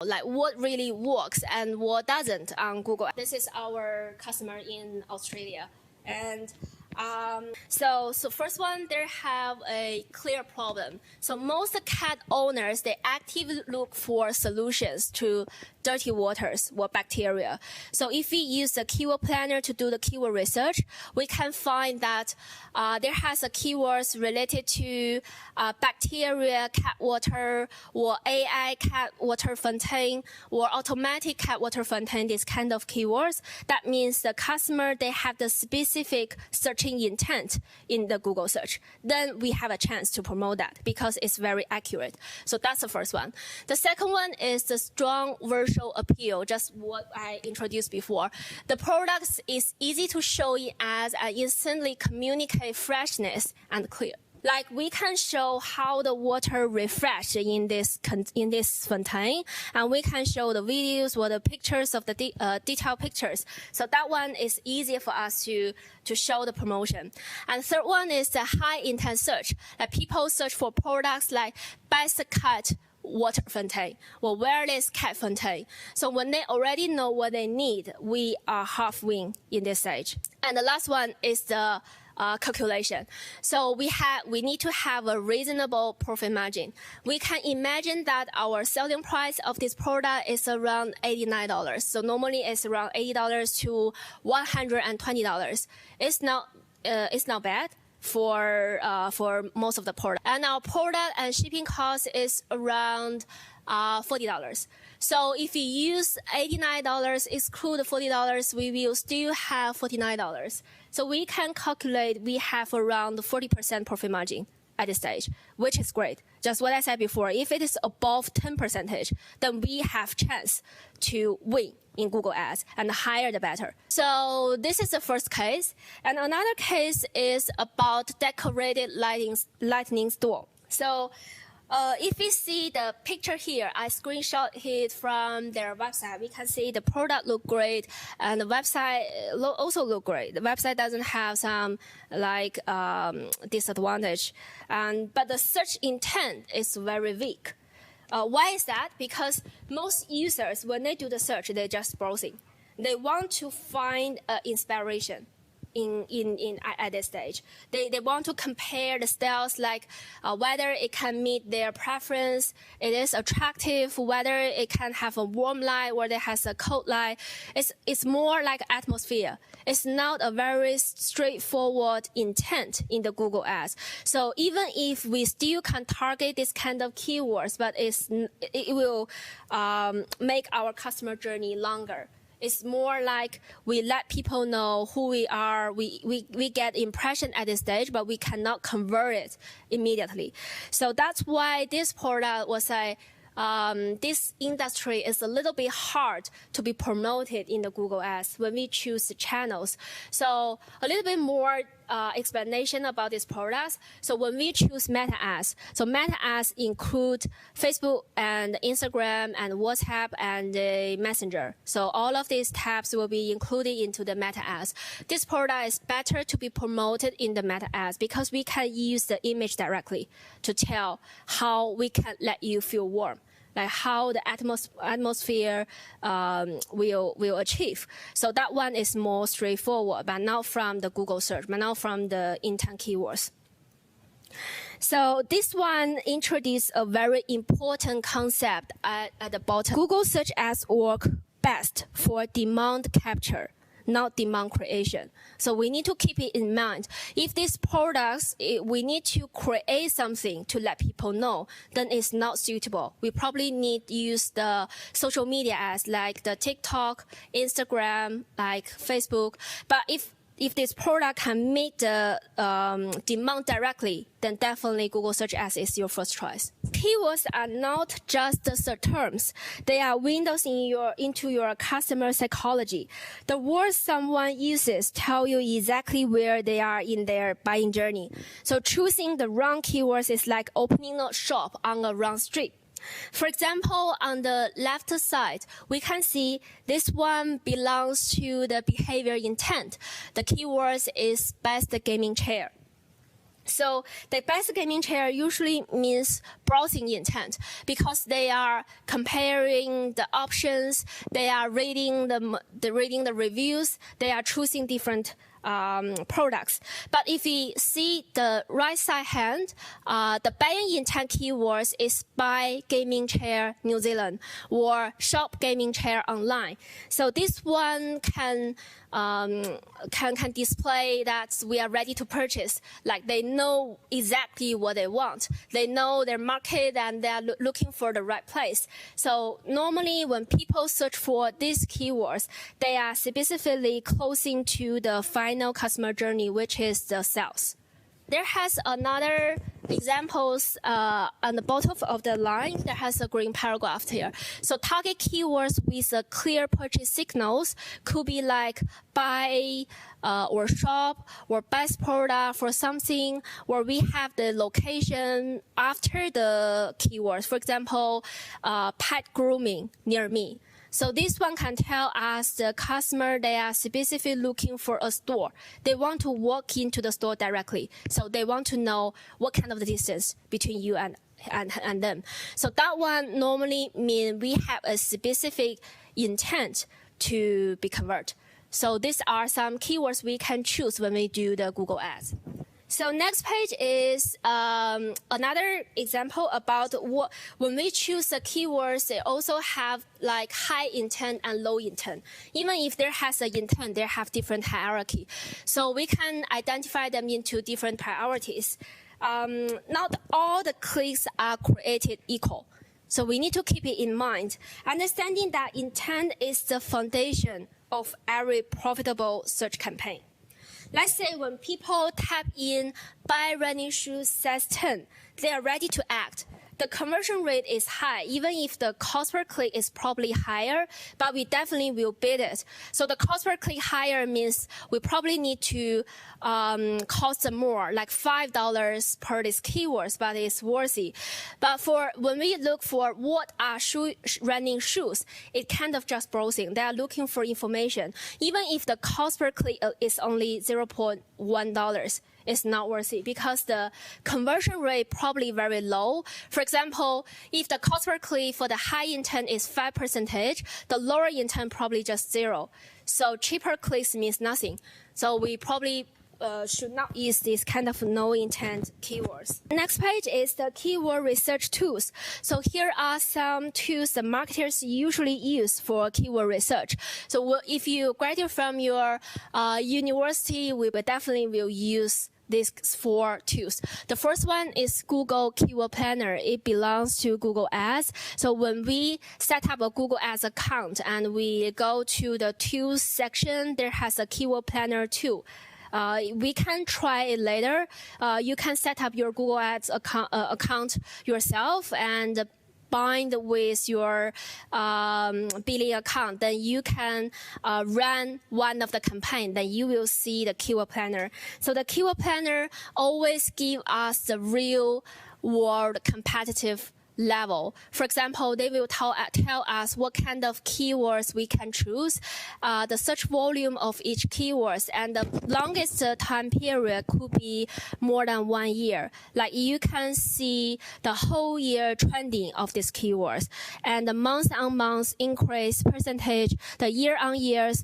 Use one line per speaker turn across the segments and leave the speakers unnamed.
like what really works and what doesn't on Google. This is our customer in Australia. And so first one, they have a clear problem. So most cat owners, they actively look for solutions to dirty waters or bacteria. So if we use the keyword planner to do the keyword research, we can find that there has a keywords related to bacteria cat water or AI cat water fountain or automatic cat water fountain, this kind of keywords. That means the customer, they have the specific searching intent in the Google search. Then we have a chance to promote that because it's very accurate. So that's the first one. The second one is the strong visual appeal, just what I introduced before. The product is easy to show in ads and instantly communicate freshness and clear. Like we can show how the water refresh in this fountain, and we can show the videos or the pictures of the detailed pictures. So that one is easier for us to show the promotion. And third one is the high intent search. Like people search for products like best cat water fountain or wireless cat fountain. So when they already know what they need, we are half win in this stage. And the last one is the calculation. So we need to have a reasonable profit margin. We can imagine that our selling price of this product is around $89. So normally it's around $80 to $120. It's not bad for most of the product. And our product and shipping cost is around $40. So if you use $89, exclude $40, we will still have $49. So we can calculate we have around 40% profit margin at this stage, which is great. Just what I said before, if it is above 10%, then we have chance to win in Google Ads, and the higher the better. So this is the first case. And another case is about decorated lightning store. So if we see the picture here, I screenshot it from their website. We can see the product look great and the website also look great. The website doesn't have some like disadvantage, but the search intent is very weak. Why is that? Because most users, when they do the search, they're just browsing. They want to find inspiration at this stage. They want to compare the styles, like whether it can meet their preference, it is attractive, whether it can have a warm light or it has a cold light. It's more like atmosphere. It's not a very straightforward intent in the Google Ads. So even if we still can target this kind of keywords, but it will make our customer journey longer. It's more like we let people know who we are. We get impression at this stage, but we cannot convert it immediately. So that's why this product was this industry is a little bit hard to be promoted in the Google Ads when we choose the channels. So a little bit more explanation about these products. So when we choose Meta Ads, so Meta Ads include Facebook and Instagram and WhatsApp and Messenger. So all of these tabs will be included into the Meta Ads. This product is better to be promoted in the Meta Ads because we can use the image directly to tell how we can let you feel warm, like how the atmosphere will achieve. So that one is more straightforward, but not from the Google search, but not from the intent keywords. So this one introduced a very important concept at the bottom. Google search ads work best for demand capture, not demand creation. So we need to keep it in mind. If these products, we need to create something to let people know, then it's not suitable. We probably need to use the social media ads like the TikTok, Instagram, like Facebook. But if this product can meet the demand directly, then definitely Google Search Ads is your first choice. Keywords are not just the search terms. They are windows into your customer psychology. The words someone uses tell you exactly where they are in their buying journey. So choosing the wrong keywords is like opening a shop on a wrong street. For example, on the left side, we can see this one belongs to the behavior intent. The keywords is best gaming chair. So the best gaming chair usually means browsing intent, because they are comparing the options, they are reading the reviews, they are choosing different products. But if we see the right side hand, the buying intent keywords is buy gaming chair New Zealand or shop gaming chair online. So this one can display that we are ready to purchase. Like they know exactly what they want. They know their market and they are looking for the right place. So normally when people search for these keywords, they are specifically closing to the final customer journey, which is the sales. There has another examples on the bottom of the line. There has a green paragraph here. So target keywords with a clear purchase signals could be like buy or shop or best product for something, or we have the location after the keywords. For example, pet grooming near me. So this one can tell us the customer, they are specifically looking for a store. They want to walk into the store directly. So they want to know what kind of the distance between you and them. So that one normally means we have a specific intent to be converted. So these are some keywords we can choose when we do the Google Ads. So next page is another example about what when we choose the keywords, they also have like high intent and low intent. Even if there has an intent, they have different hierarchy. So we can identify them into different priorities. Not all the clicks are created equal. So we need to keep it in mind. Understanding that intent is the foundation of every profitable search campaign. Let's say when people type in buy running shoes size 10, they are ready to act. The conversion rate is high, even if the cost per click is probably higher, but we definitely will bid it. So the cost per click higher means we probably need to cost more, like $5 per these keywords, but it's worthy. But for when we look for what are running shoes, it kind of just browsing. They are looking for information. Even if the cost per click is only $0.1, it's not worthy because the conversion rate probably very low. For example, if the cost per click for the high intent is 5%, the lower intent probably just 0. So cheaper clicks means nothing. So we probably should not use this kind of no intent keywords. Next page is the keyword research tools. So here are some tools that marketers usually use for keyword research. So if you graduate from your university, we definitely will use these 4 tools. The first one is Google Keyword Planner. It belongs to Google Ads. So when we set up a Google Ads account and we go to the tools section, there has a Keyword Planner tool. We can try it later. You can set up your Google Ads account yourself and bind with your billing account, then you can run one of the campaign, then you will see the keyword planner. So the keyword planner always give us the real world competitive level. For example, they will tell us what kind of keywords we can choose, the search volume of each keywords, and the longest time period could be more than 1 year. Like you can see the whole year trending of these keywords, and the month-on-month increase percentage, the year-on-years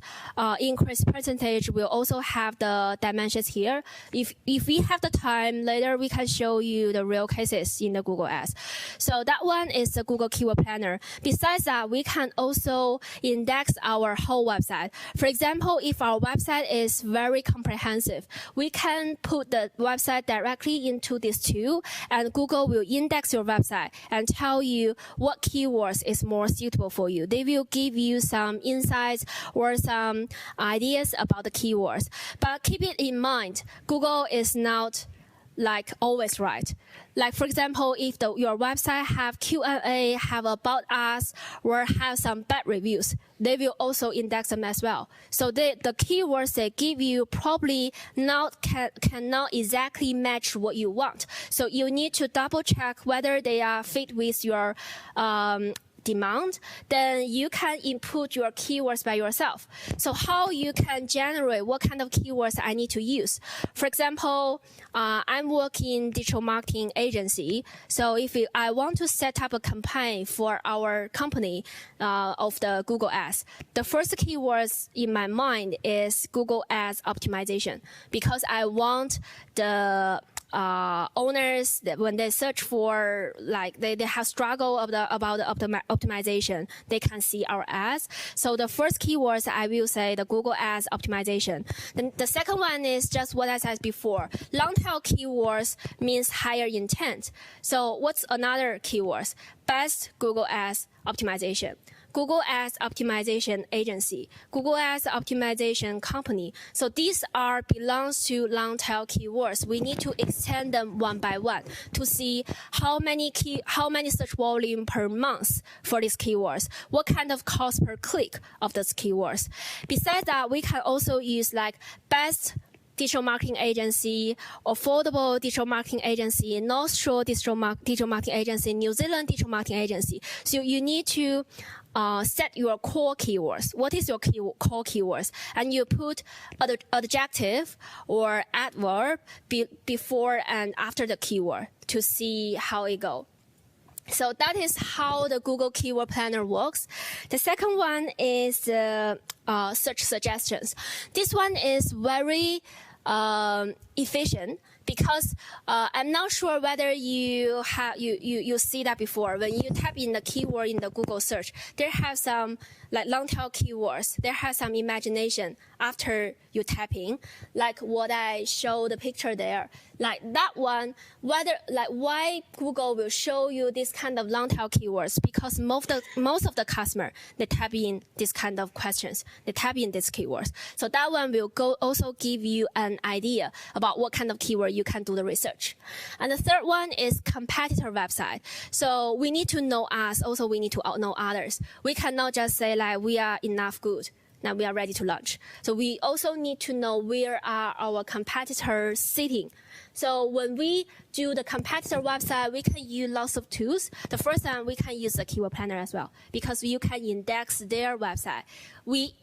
increase percentage will also have the dimensions here. If we have the time later, we can show you the real cases in the Google Ads. So that one is the Google Keyword Planner. Besides that, we can also index our whole website. For example, if our website is very comprehensive, we can put the website directly into this tool, and Google will index your website and tell you what keywords is more suitable for you. They will give you some insights or some ideas about the keywords. But keep it in mind, Google is not like always right. Like for example, if your website have Q&A, have about us, or have some bad reviews, they will also index them as well. So the keywords they give you probably cannot exactly match what you want. So you need to double check whether they are fit with your demand, then you can input your keywords by yourself. So how you can generate what kind of keywords I need to use. For example, I'm working in digital marketing agency. So if I want to set up a campaign for our company of the Google Ads, the first keywords in my mind is Google Ads optimization, because I want the owners that when they search for, like, they have struggle about the optimization, they can see our ads. So the first keywords I will say the Google Ads optimization. Then the second one is just what I said before. Long tail keywords means higher intent. So what's another keywords? Best Google Ads optimization. Google Ads optimization agency, Google Ads optimization company. So these belongs to long tail keywords. We need to extend them one by one to see how many search volume per month for these keywords, what kind of cost per click of those keywords. Besides that, we can also use like best digital marketing agency, affordable digital marketing agency, North Shore digital marketing agency, New Zealand digital marketing agency. So you need to set your core keywords. What is your core keywords? And you put adjective or adverb before and after the keyword to see how it goes. So that is how the Google Keyword Planner works. The second one is search suggestions. This one is very efficient, because I'm not sure whether you see that before. When you type in the keyword in the Google search, there have some like long tail keywords. There has some imagination after you type in, like what I show the picture there. Like that one, why Google will show you this kind of long tail keywords? Because most of the customer, they type in this kind of questions. They type in these keywords. So that one will also give you an idea about what kind of keyword you can do the research. And the third one is competitor website. So we need to know us. Also, we need to know others. We cannot just say like we are enough good. Now we are ready to launch. So we also need to know where are our competitors sitting. So when we do the competitor website, we can use lots of tools. The first one, we can use the keyword planner as well, because you can index their website. We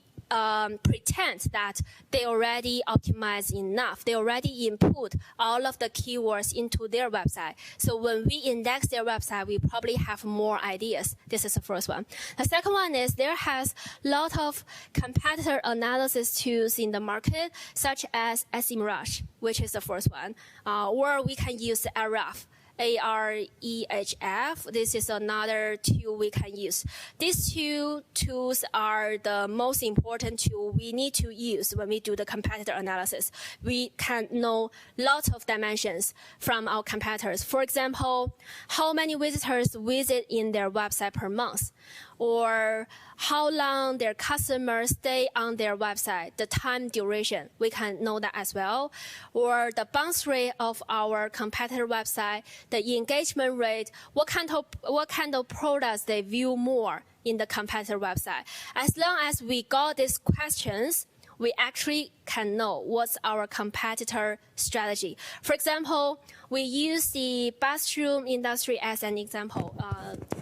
pretend that they already optimized enough. They already input all of the keywords into their website. So when we index their website, we probably have more ideas. This is the first one. The second one is there has a lot of competitor analysis tools in the market, such as SEMrush, which is the first one, or we can use Ahrefs. Ahrefs. This is another tool we can use. These two tools are the most important tool we need to use when we do the competitor analysis. We can know lots of dimensions from our competitors. For example, how many visitors visit in their website per month, or how long their customers stay on their website, the time duration. We can know that as well. Or the bounce rate of our competitor website, the engagement rate, what kind of products they view more in the competitor website. As long as we got these questions, we actually can know what's our competitor strategy. For example, we use the bathroom industry as an example.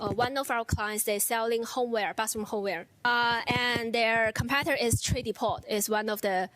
One of our clients, they're selling homeware, bathroom homeware, and their competitor is Trade Depot, is one of the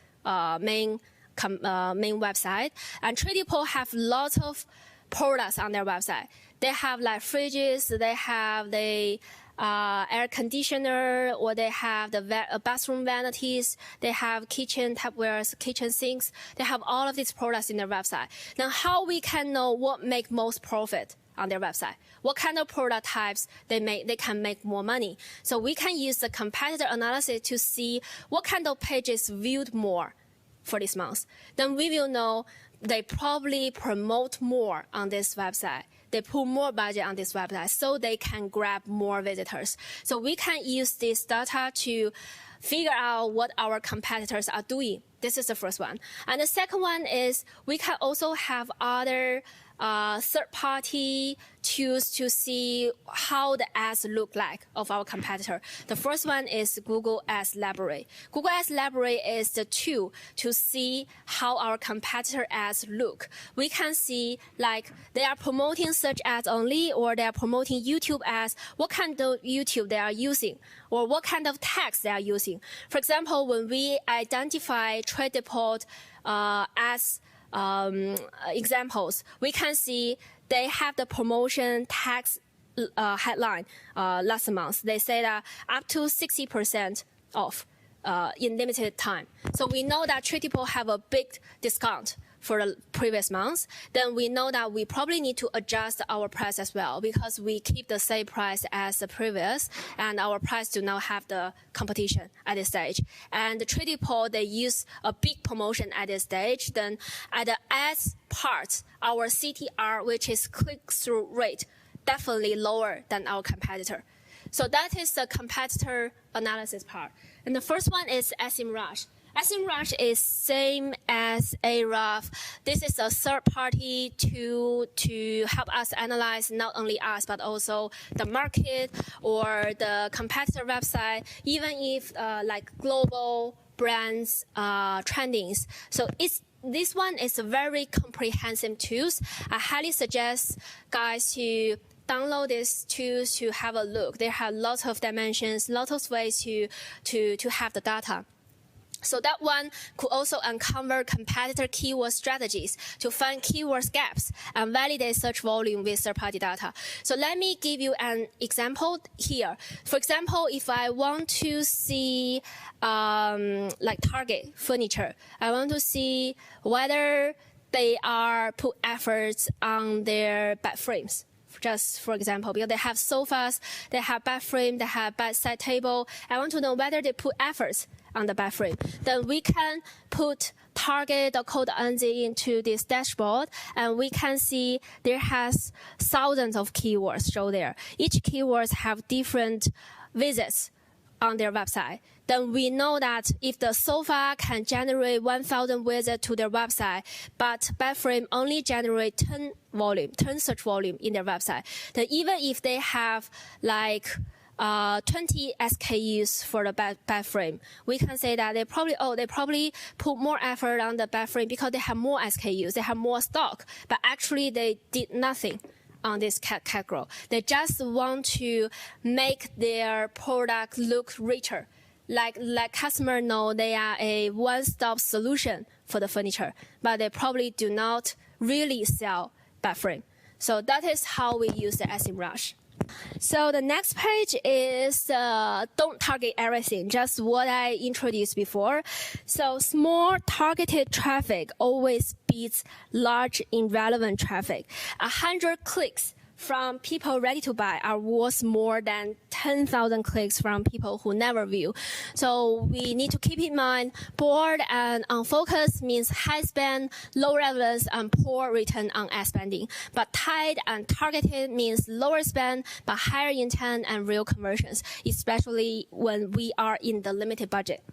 main website. And Trade Depot have lots of products on their website. They have like fridges, they have the air conditioner, or they have the bathroom vanities, they have kitchen tapwares, kitchen sinks. They have all of these products in their website. Now, how we can know what make most profit on their website? What kind of product types they can make more money? So we can use the competitor analysis to see what kind of pages viewed more for this month. Then we will know they probably promote more on this website. They put more budget on this website so they can grab more visitors. So we can use this data to figure out what our competitors are doing. This is the first one. And the second one is we can also have other third-party tools to see how the ads look like of our competitor. The first one is Google Ads Library. Google Ads Library is the tool to see how our competitor ads look. We can see like they are promoting search ads only, or they are promoting YouTube ads, what kind of YouTube they are using, or what kind of text they are using. For example, when we identify Trade Depot as examples, we can see they have the promotion tax headline last month. They say that up to 60% off in limited time. So we know that Trade Depot have a big discount for the previous months. Then we know that we probably need to adjust our price as well, because we keep the same price as the previous, and our price do not have the competition at this stage. And the Trade Depot, they use a big promotion at this stage. Then at the ads part, our CTR, which is click-through rate, definitely lower than our competitor. So that is the competitor analysis part. And the first one is SEMrush. SEMrush is same as Ahrefs. This is a third-party tool to help us analyze not only us, but also the market or the competitor website, even if like global brands trendings. So this one is a very comprehensive tools. I highly suggest guys to download these tools to have a look. They have lots of dimensions, lots of ways to have the data. So that one could also uncover competitor keyword strategies to find keywords gaps and validate search volume with third-party data. So let me give you an example here. For example, if I want to see like Target furniture, I want to see whether they are put efforts on their bed frames. Just for example, because they have sofas, they have bed frame, they have bedside table. I want to know whether they put efforts on the bed frame. Then we can put target.co.nz into this dashboard, and we can see there has thousands of keywords show there. Each keywords have different visits on their website. Then we know that if the sofa can generate 1,000 visits to their website, but bed frame only generate 10 search volume in their website, then even if they have like 20 SKUs for the bed frame, we can say that they probably put more effort on the bed frame because they have more SKUs, they have more stock, but actually they did nothing on this category. They just want to make their product look richer. Like customers know they are a one-stop solution for the furniture, but they probably do not really sell bed frame. So that is how we use the SEMrush. So the next page is don't target everything, just what I introduced before. So small targeted traffic always beats large irrelevant traffic. 100 clicks from people ready to buy are worth more than 10,000 clicks from people who never view. So we need to keep in mind bored and unfocused means high spend, low relevance, and poor return on ad spending. But tight and targeted means lower spend, but higher intent and real conversions, especially when we are in the limited budget.